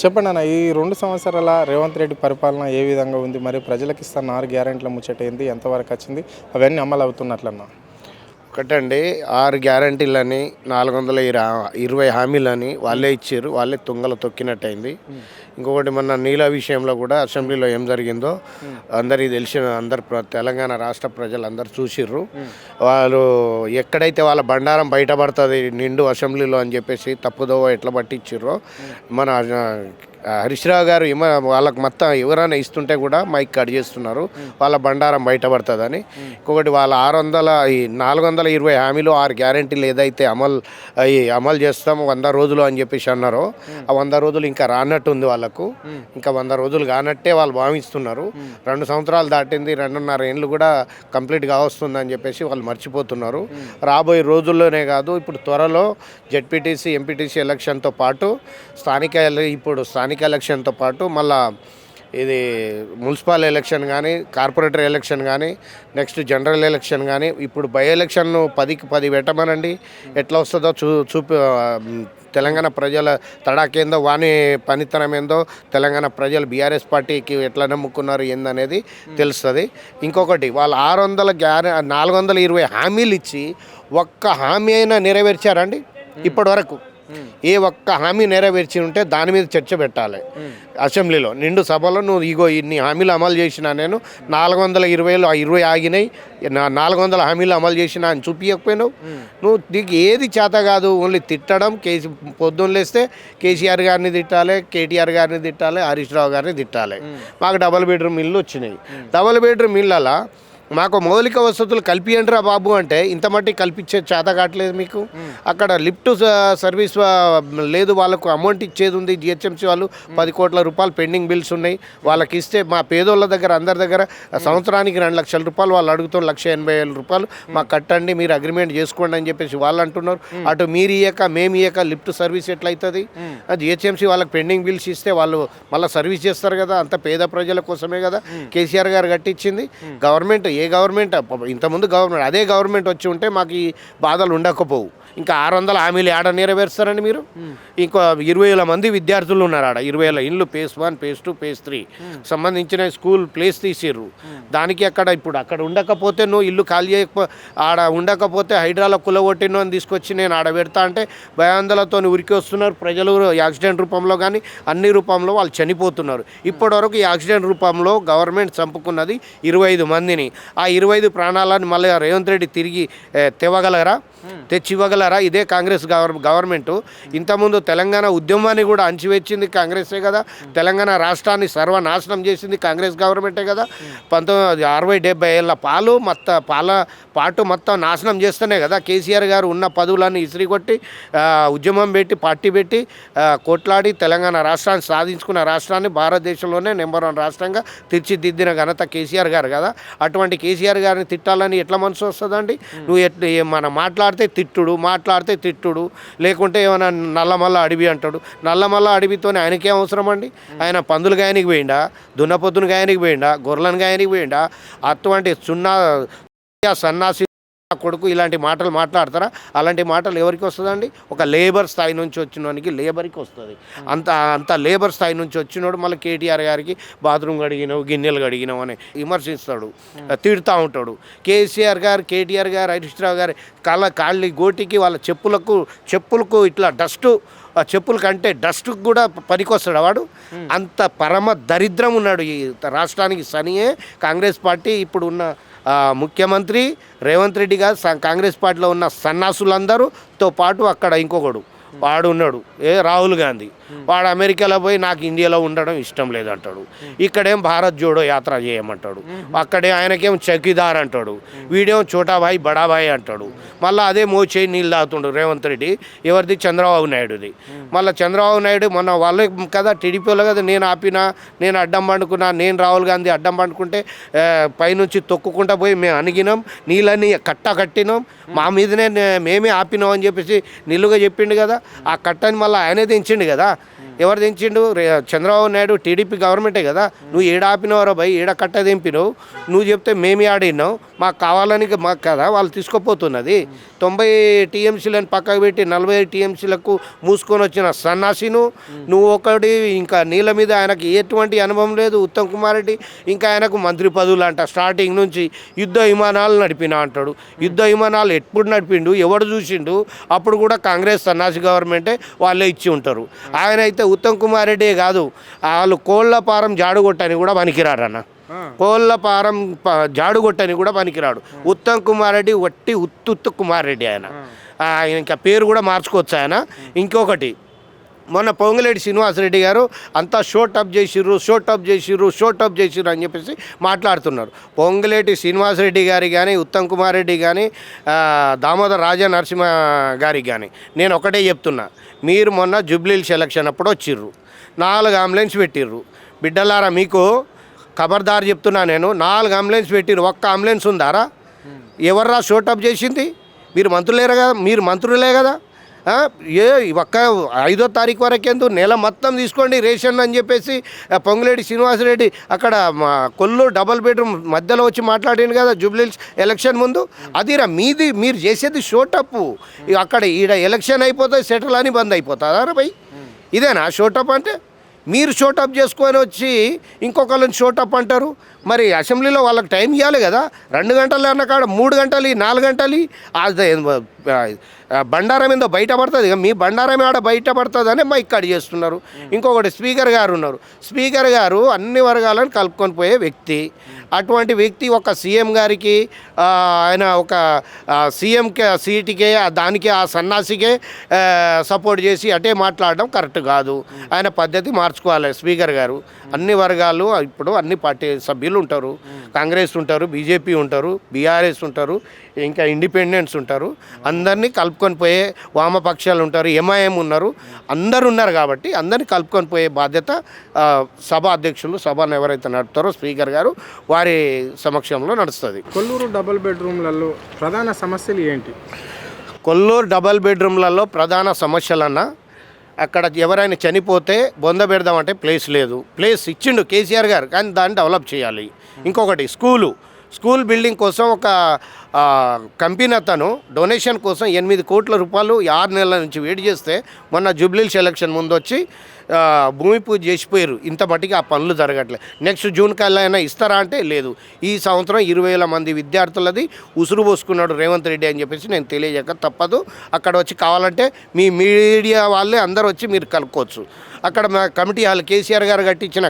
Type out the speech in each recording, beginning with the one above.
చెప్పండి అన్న, ఈ 2 సంవత్సరాల రేవంత్ రెడ్డి పరిపాలన ఏ విధంగా ఉంది? మరి ప్రజలకు ఇస్తున్న 6 గ్యారెంటీల ముచ్చట ఏంది? ఎంతవరకు వచ్చింది? అవన్నీ అమలు అవుతున్నట్లన్నా? ఒకటండి 6 గ్యారంటీలని 420 హామీలని వాళ్ళే ఇచ్చారు. వాళ్ళే తుంగలో తొక్కినట్టయింది. ఇంకొకటి మొన్న నీళ్ళ విషయంలో కూడా అసెంబ్లీలో ఏం జరిగిందో అందరికీ తెలిసిన తెలంగాణ రాష్ట్ర ప్రజలు అందరు చూసిర్రు. వాళ్ళు ఎక్కడైతే వాళ్ళ బండారం బయటపడుతుంది నిండు అసెంబ్లీలో అని చెప్పేసి తప్పుదోవ ఎట్లా పట్టించిర్రో మన హరీష్ రావు గారు వాళ్ళకి మొత్తం ఎవరైనా ఇస్తుంటే కూడా మైక్ కట్ చేస్తున్నారు, వాళ్ళ బండారం బయటపడుతుందని. ఇంకొకటి వాళ్ళ 420 హామీలు 6 గ్యారెంటీలు ఏదైతే అమలు చేస్తామో 100 రోజులు అని చెప్పేసి అన్నారో ఆ 100 రోజులు ఇంకా రానట్టుంది వాళ్ళకు. ఇంకా 100 రోజులు కానట్టే వాళ్ళు భావిస్తున్నారు. 2 సంవత్సరాలు దాటింది, 2.5 ఏళ్ళు కూడా కంప్లీట్గా వస్తుందని చెప్పేసి వాళ్ళు మర్చిపోతున్నారు. రాబోయే రోజుల్లోనే కాదు, ఇప్పుడు త్వరలో జెడ్పీటీసీ ఎంపీటీసీ ఎలక్షన్తో పాటు స్థానిక ఎలక్షన్తో పాటు మళ్ళా ఇది మున్సిపల్ ఎలక్షన్ కానీ, కార్పొరేటర్ ఎలక్షన్ కానీ, నెక్స్ట్ జనరల్ ఎలక్షన్ కానీ, ఇప్పుడు బై ఎలక్షన్ 10కి 10 పెట్టమనండి. ఎట్లా వస్తుందో తెలంగాణ ప్రజల తడాకేందో వాని పనితనం ఏందో తెలంగాణ ప్రజలు బీఆర్ఎస్ పార్టీకి ఎట్లా నమ్ముకున్నారు ఏందనేది తెలుస్తుంది. ఇంకొకటి వాళ్ళు 420 హామీలు ఇచ్చి ఒక్క హామీ అయినా నెరవేర్చారండి ఇప్పటి వరకు? ఏ ఒక్క హామీ నెరవేర్చి ఉంటే దాని మీద చర్చ పెట్టాలి అసెంబ్లీలో. నిండు సభలో నువ్వు ఇన్ని హామీలు అమలు చేసినా, నేను 420లో 20 ఆగినాయి, 400 హామీలు అమలు చేసినా అని చూపించకపోయినావు. నువ్వు నీకు ఏది చేత కాదు, ఓన్లీ తిట్టడం. పొద్దున్న లేస్తే కేసీఆర్ గారిని తిట్టాలి, కేటీఆర్ గారిని తిట్టాలి, హరీష్ రావు గారిని తిట్టాలి. మాకు డబుల్ బెడ్రూమ్ ఇల్లు వచ్చినాయి. డబుల్ బెడ్రూమ్ ఇళ్ళలా మాకు మౌలిక వసతులు కల్పియండిరా బాబు అంటే ఇంత మట్టి కల్పించే చేత కావట్లేదు మీకు. అక్కడ లిఫ్ట్ సర్వీస్ లేదు, వాళ్ళకు అమౌంట్ ఇచ్చేది ఉంది. జిహెచ్ఎంసీ వాళ్ళు 10 కోట్ల రూపాయలు పెండింగ్ బిల్స్ ఉన్నాయి. వాళ్ళకి ఇస్తే మా పేదోళ్ళ దగ్గర అందరి దగ్గర సంవత్సరానికి 2 లక్షల రూపాయలు వాళ్ళు అడుగుతాం, 1,80,000 రూపాయలు మాకు కట్టండి, మీరు అగ్రిమెంట్ చేసుకోండి అని చెప్పేసి వాళ్ళు అంటున్నారు. అటు మీరు ఇయ్యక మేము ఇయ్యక లిఫ్ట్ సర్వీస్ ఎట్లయితుంది? జిహెచ్ఎంసీ వాళ్ళకి పెండింగ్ బిల్స్ ఇస్తే వాళ్ళు మళ్ళీ సర్వీస్ చేస్తారు కదా. అంత పేద ప్రజల కోసమే కదా కేసీఆర్ గారు కట్టించింది. గవర్నమెంట్ గవర్నమెంట్ ఇంతకుముందు అదే గవర్నమెంట్ వచ్చి ఉంటే మాకు ఈ బాధలు ఉండకపోవు. ఇంకా 600 హామీలు ఆడ నెరవేరుస్తారండి మీరు? ఇంకో 20,000 మంది విద్యార్థులు ఉన్నారు ఆడ. 20,000 ఇండ్లు ఫేజ్ 1, ఫేజ్ 2, ఫేజ్ 3 సంబంధించిన స్కూల్ ప్లేస్ తీసిర్రు. దానికి అక్కడ ఉండకపోతే నువ్వు ఇల్లు ఖాళీ ఆడ ఉండకపోతే హైడ్రాలో కులగొట్టినో అని తీసుకొచ్చి నేను ఆడ పెడతా అంటే భయాందోళనతో ఉరికి వస్తున్నారు ప్రజలు. యాక్సిడెంట్ రూపంలో కానీ అన్ని రూపంలో వాళ్ళు చనిపోతున్నారు. ఇప్పటివరకు ఈ యాక్సిడెంట్ రూపంలో గవర్నమెంట్ చంపుకున్నది 25 మందిని. ఆ 25 ప్రాణాలను మళ్ళీ రేవంత్ రెడ్డి తిరిగి తెచ్చివ్వగలరా? ఇదే కాంగ్రెస్ గవర్నమెంటు. ఇంతకుముందు తెలంగాణ ఉద్యమాన్ని కూడా అంచివేసింది కాంగ్రెసే కదా. తెలంగాణ రాష్ట్రాన్ని సర్వనాశనం చేసింది కాంగ్రెస్ గవర్నమెంటే కదా. 1960-70 ఏళ్ళ పాటు మొత్తం నాశనం చేస్తేనే కదా కేసీఆర్ గారు ఉన్న పదవులన్నీ ఇసిరి కొట్టి ఉద్యమం పెట్టి పార్టీ పెట్టి కొట్లాడి తెలంగాణ రాష్ట్రాన్ని సాధించుకున్న రాష్ట్రాన్ని భారతదేశంలోనే నెంబర్ 1 రాష్ట్రంగా తీర్చిదిద్దిన ఘనత కేసీఆర్ గారు కదా. అటువంటి కేసీఆర్ గారిని తిట్టాలని ఎట్లా మనసు వస్తుందండి? నువ్వు మనం మాట్లాడితే తిట్టుడు, లేకుంటే ఏమైనా నల్లమల్ల అడవి అంటాడు. నల్లమల్ల అడవితోనే ఆయనకేం అవసరం అండి? ఆయన పందులు గాయనికి పోయిండా, దున్నపొద్దును గాయనికి పోయిండా, గొర్రెలను గాయనికి పోయిండా? అటువంటి సన్నాసి కొడుకు ఇలాంటి మాటలు మాట్లాడతారా? అలాంటి మాటలు ఎవరికి వస్తుందండి? ఒక లేబర్ స్థాయి నుంచి వచ్చినోనికి లేబర్కి వస్తుంది. అంత లేబర్ స్థాయి నుంచి వచ్చినోడు మళ్ళీ కేటీఆర్ గారికి బాత్రూమ్ కడిగినావు, గిన్నెలు కడిగినావు అని విమర్శిస్తాడు, తిడుతూ ఉంటాడు. కేటీఆర్ గారు, హరీష్ రావు గారు కాళ్ళ గోటికి వాళ్ళ చెప్పులకు ఇట్లా చెప్పుల కంటే డస్ట్కి కూడా పనికొస్తాడు వాడు. అంత పరమ దరిద్రం ఉన్నాడు ఈ రాష్ట్రానికి. సనియే కాంగ్రెస్ పార్టీ ఇప్పుడు ఉన్న ముఖ్యమంత్రి రేవంత్ రెడ్డి గారు, కాంగ్రెస్ పార్టీలో ఉన్న సన్నాసులందరూతో పాటు అక్కడ ఇంకొకడు వాడు ఉన్నాడు, రాహుల్ గాంధీ. వాడు అమెరికాలో పోయి నాకు ఇండియాలో ఉండడం ఇష్టం లేదంటాడు. ఇక్కడేం భారత్ జోడో యాత్ర చేయమంటాడు. అక్కడే ఆయనకేం చౌకీదార్ అంటాడు. వీడేమో చోటాభాయ్ బడాభాయ్ అంటాడు. మళ్ళీ అదే మోచేయి నీళ్ళు తాగుతుండు రేవంత్ రెడ్డి. ఎవరిది? చంద్రబాబు నాయుడుది. మళ్ళీ చంద్రబాబు నాయుడు మొన్న వాళ్ళే కదా టీడీపీలో కదా నేను అడ్డం పండుకున్నా, నేను రాహుల్ గాంధీ అడ్డం పండుకుంటే పైనుంచి తొక్కుకుంటా పోయి మేము అణిగినాం, నీళ్ళని కట్టినాం, మా మీదనే మేమే ఆపినాం అని చెప్పేసి నిల్లుగా చెప్పిండు కదా. ఆ కట్టని మళ్ళీ ఆయనే దించిండు కదా. ఎవరు దించిండు? చంద్రబాబు నాయుడు టీడీపీ గవర్నమెంటే కదా. నువ్వు ఏడ ఆపినవరా భయ్, ఏడ కట్ట దింపినావు? నువ్వు చెప్తే మేము ఆడినావు, మాకు కావాలని మాకు కదా వాళ్ళు తీసుకోపోతున్నది. 90 టీఎంసీలను పక్కకు పెట్టి 40 టీఎంసీలకు మూసుకొని వచ్చిన సన్నాసిను నువ్వు ఒకటి. ఇంకా నీళ్ళ మీద ఆయనకి ఎటువంటి అనుభవం లేదు ఉత్తమ్ కుమార్ రెడ్డి. ఇంకా ఆయనకు మంత్రి పదవులు అంట. స్టార్టింగ్ నుంచి యుద్ధ విమానాలు నడిపినా అంటాడు. యుద్ధ విమానాలు ఎప్పుడు నడిపిండు, ఎవడు చూసిండు? అప్పుడు కూడా కాంగ్రెస్ సన్నాసి గవర్నమెంటే వాళ్ళే ఇచ్చి ఉంటారు. ఆయన అయితే ఉత్తమ్ కుమార్ రెడ్డి కాదు, వాళ్ళు కోళ్ల పారం జాడుగొట్టని కూడా పనికిరాడు అన్న. కోళ్ల పారం జాడుగొట్టని కూడా పనికిరాడు ఉత్తమ్ కుమార్ రెడ్డి. వట్టి ఉత్తు కుమార్ రెడ్డి ఆయన. ఇంకా పేరు కూడా మార్చుకోవచ్చు ఆయన. ఇంకొకటి, మొన్న పొంగులేటి శ్రీనివాసరెడ్డి గారు అంతా షోటప్ చేసిర్రు అని చెప్పేసి మాట్లాడుతున్నారు. పొంగులేటి శ్రీనివాసరెడ్డి గారికి కానీ, ఉత్తమ్ కుమార్ రెడ్డి కానీ, దామోదర్ రాజా నరసింహ గారికి కానీ నేను ఒకటే చెప్తున్నా, మీరు మొన్న జూబ్లీహిల్స్ ఎలక్షన్ అప్పుడు వచ్చిర్రు, 4 అంబులెన్స్ పెట్టిర్రు. బిడ్డలారా మీకు ఖబర్దార్ చెప్తున్నా నేను, 4 అంబులెన్స్ పెట్టిర్రు, ఒక్క అంబులెన్స్ ఉందారా? ఎవర్రా షోటప్ చేసింది? మీరు మంత్రులే కదా. ఒక్క 5వ తారీఖు వరకేందు నెల మొత్తం తీసుకోండి రేషన్ అని చెప్పేసి పొంగులేటి శ్రీనివాసరెడ్డి అక్కడ కొల్లూరు డబల్ బెడ్రూమ్ మధ్యలో వచ్చి మాట్లాడింది కదా జూబ్లీహిల్స్ ఎలక్షన్ ముందు. అదిరా మీది, మీరు చేసేది షోటప్పు. అక్కడ ఈడ ఎలక్షన్ అయిపోతుంది, సెటిల్ అని బంద్ అయిపోతుందా భయ్? ఇదేనా షోటప్ అంటే? మీరు షోటప్ చేసుకొని వచ్చి ఇంకొకళ్ళని షోటప్ అంటారు. మరి అసెంబ్లీలో వాళ్ళకి టైం ఇవ్వాలి కదా. 2 గంటలు అన్న కాడ 3 గంటలు 4 గంటలు బండారం ఏందో బయటపడుతుంది. మీ బండారం ఆడ బయటపడుతుందని మా ఇక్కడ చేస్తున్నారు. ఇంకొకటి, స్పీకర్ గారు ఉన్నారు. స్పీకర్ గారు అన్ని వర్గాలను కలుపుకొని పోయే వ్యక్తి. అటువంటి వ్యక్తి ఒక సీఎం గారికి, ఆయన ఒక సీఎం సీటుకే, దానికి ఆ సన్నాసికే సపోర్ట్ చేసి అటే మాట్లాడడం కరెక్ట్ కాదు. ఆయన పద్ధతి మార్చుకోవాలి స్పీకర్ గారు. అన్ని వర్గాలు ఇప్పుడు అన్ని పార్టీ సభ్యులు ఉంటారు. కాంగ్రెస్ ఉంటారు, బీజేపీ ఉంటారు, బీఆర్ఎస్ ఉంటారు, ఇంకా ఇండిపెండెంట్స్ ఉంటారు. అందరినీ కలుపుకొని పోయే వామపక్షాలు ఉంటారు, ఎంఐఎం ఉన్నారు, అందరు ఉన్నారు. కాబట్టి అందరినీ కలుపుకొని పోయే బాధ్యత సభ అధ్యక్షులు, సభను ఎవరైతే నడుపుతారో స్పీకర్ గారు, వారి సమక్షంలో నడుస్తుంది. కొల్లూరు డబుల్ బెడ్రూమ్లలో ప్రధాన సమస్యలు ఏంటి? కొల్లూరు డబల్ బెడ్రూమ్లలో ప్రధాన సమస్యలన్నా, అక్కడ ఎవరైనా చనిపోతే బొంద పెడదామంటే ప్లేస్ లేదు. ప్లేస్ ఇచ్చిండు కేసీఆర్ గారు, కానీ దాన్ని డెవలప్ చేయాలి. ఇంకొకటి, స్కూల్ బిల్డింగ్ కోసం ఒక కంపెనీ అతను డొనేషన్ కోసం 8 కోట్ల రూపాయలు 6 నెలల నుంచి వెయిట్ చేస్తే మొన్న జూబ్లీహిల్స్ ఎలక్షన్ ముందు వచ్చి భూమి పూజ చేసిపోయారు. ఇంత మట్టికి ఆ పనులు జరగట్లేదు. నెక్స్ట్ జూన్ కల్లా అయినా ఇస్తారా అంటే లేదు. ఈ సంవత్సరం 20,000 మంది విద్యార్థులది ఉసురు పోసుకున్నాడు రేవంత్ రెడ్డి అని చెప్పేసి నేను తెలియజేయక తప్పదు. అక్కడ వచ్చి కావాలంటే మీ మీడియా వాళ్ళే అందరు వచ్చి మీరు కలుపుకోవచ్చు. అక్కడ మా కమిటీ హాల్, కేసీఆర్ గారు కట్టించిన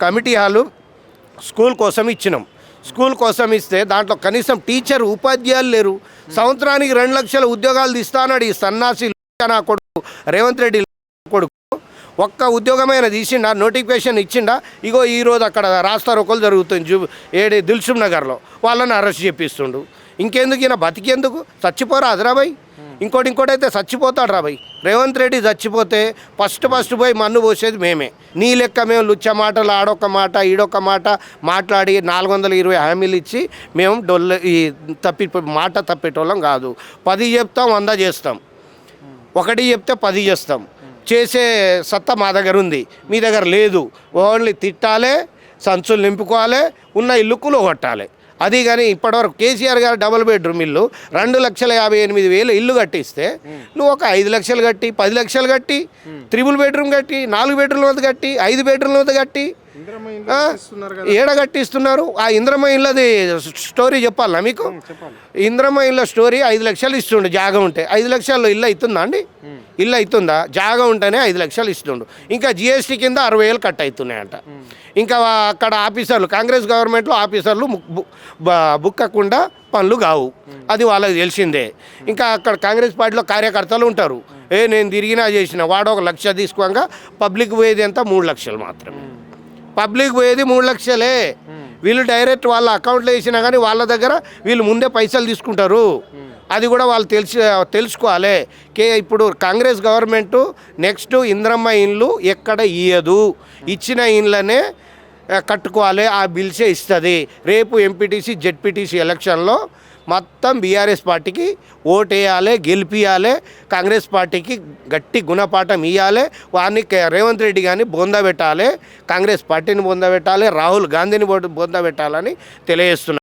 కమిటీ హాలు స్కూల్ కోసం ఇచ్చినాం. స్కూల్ కోసం ఇస్తే దాంట్లో కనీసం టీచర్, ఉపాధ్యాయులు లేరు. సంవత్సరానికి 2 లక్షల ఉద్యోగాలు ఇస్తానడు ఈ సన్నాసి నా కొడుకు రేవంత్ రెడ్డి కొడుకు. ఒక్క ఉద్యోగమైన తీసిండా? నోటిఫికేషన్ ఇచ్చిండా? ఇగో ఈరోజు అక్కడ రాస్తారోకోలు జరుగుతుంది దిల్సుఖ్ నగర్లో, వాళ్ళని అరెస్ట్ చేపిస్తుండు. ఇంకెందుకు ఈయన బతికేందుకు? చచ్చిపోరా అదరాబాయ్. ఇంకోటి అయితే చచ్చిపోతాడు రాబాయ్. రేవంత్ రెడ్డి చచ్చిపోతే ఫస్ట్ పోయి మన్ను పోసేది మేమే. నీ లెక్క మేము లుచ్చ మాటలు ఆడొక్క మాట ఈడొక్క మాట మాట్లాడి 420 హామీలు ఇచ్చి మేము మాట తప్పేటోళ్ళం కాదు. 10 చెప్తాం, 100 చేస్తాం. 1 చెప్తే 10 చేస్తాం. చేసే సత్తా మా దగ్గర ఉంది, మీ దగ్గర లేదు. ఓన్లీ తిట్టాలే, సంచులు నింపుకోవాలి, ఉన్న ఇల్లు కూలగొట్టాలి. అది కానీ ఇప్పటివరకు కేసీఆర్ గారు డబుల్ బెడ్రూమ్ ఇల్లు 2,58,000 ఇల్లు కట్టిస్తే నువ్వు ఒక 5 లక్షలు కట్టి, 10 లక్షలు కట్టి, 3 బెడ్రూమ్ కట్టి, 4 బెడ్రూమ్లు కట్టి, 5 బెడ్రూమ్లు కట్టి ఏడ కట్టిస్తున్నారు? ఆ ఇంద్రమ్మ ఇళ్ళది స్టోరీ చెప్పాలా మీకు? ఇంద్రమ్మ ఇళ్ళ స్టోరీ 5 లక్షలు ఇస్తుండు జాగా ఉంటే. 5 లక్షల్లో ఇల్లు అవుతుందా అండి? ఇల్లు అవుతుందా? జాగా ఉంటేనే 5 లక్షలు ఇస్తుండు. ఇంకా జిఎస్టీ కింద 60,000 కట్ అవుతున్నాయంట. ఇంకా అక్కడ ఆఫీసర్లు, కాంగ్రెస్ గవర్నమెంట్లో ఆఫీసర్లు బుక్కకుండా పనులు కావు, అది వాళ్ళకి తెలిసిందే. ఇంకా అక్కడ కాంగ్రెస్ పార్టీలో కార్యకర్తలు ఉంటారు. నేను తిరిగినా చేసిన వాడు 1 లక్ష తీసుకోగా పబ్లిక్ పోయేది ఎంత? 3 లక్షలు మాత్రమే. పబ్లిక్ పోయేది 3 లక్షలే. వీళ్ళు డైరెక్ట్ వాళ్ళ అకౌంట్లో వేసినా కానీ వాళ్ళ దగ్గర వీళ్ళు ముందే పైసలు తీసుకుంటారు. అది కూడా వాళ్ళు తెలుసుకోవాలి. ఇప్పుడు కాంగ్రెస్ గవర్నమెంటు నెక్స్ట్ ఇంద్రమ్మ ఇండ్లు ఎక్కడ ఇయ్యదు, ఇచ్చిన ఇండ్లనే కట్టుకోవాలి, ఆ బిల్సే ఇస్తుంది. రేపు ఎంపీటీసీ జెడ్పీటీసీ ఎలక్షన్లో మొత్తం బీఆర్ఎస్ పార్టీకి ఓటేయాలి, గెలిపియాలి, కాంగ్రెస్ పార్టీకి గట్టి గుణపాఠం ఇవ్వాలి, వారిని రేవంత్ రెడ్డి కానీ బొంద పెట్టాలి, కాంగ్రెస్ పార్టీని బొంద పెట్టాలి, రాహుల్ గాంధీని బొంద పెట్టాలని తెలియజేస్తున్నారు.